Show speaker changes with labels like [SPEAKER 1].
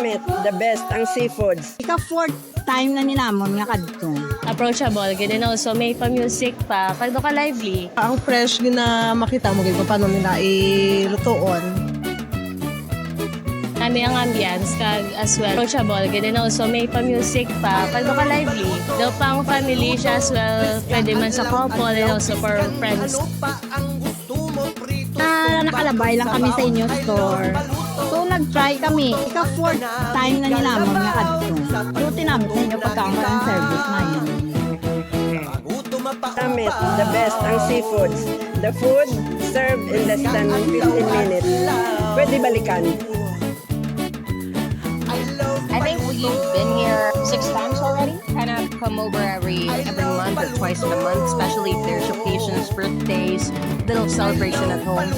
[SPEAKER 1] Damit, the best ang seafoods.
[SPEAKER 2] Ika fourth time na ninamon nga kadto.
[SPEAKER 3] Approachable, ganun also may pa-music pa, kado ka lively.
[SPEAKER 4] Ang fresh din na makita mo kung paano nila ilutuon.
[SPEAKER 3] Kami ang ambience, kag as well. Approachable, ganun also may pa-music pa, kado ka lively. Daw pang family siya as well, pwede man sa couple and also for friends.
[SPEAKER 2] Nakalabay lang kami sa inyong store. So nag-try kami. Ika fourth time na ninamon nga kadto. Duty namin sa inyo pagkakaroon service na yun.
[SPEAKER 1] Damit, the best ang seafoods. The food served in less than 15 minutes. Pwede balikan.
[SPEAKER 5] I think we've been here 6 times already. Kind of come over every month or twice in a month, especially if there's occasions, birthdays, little celebration at home.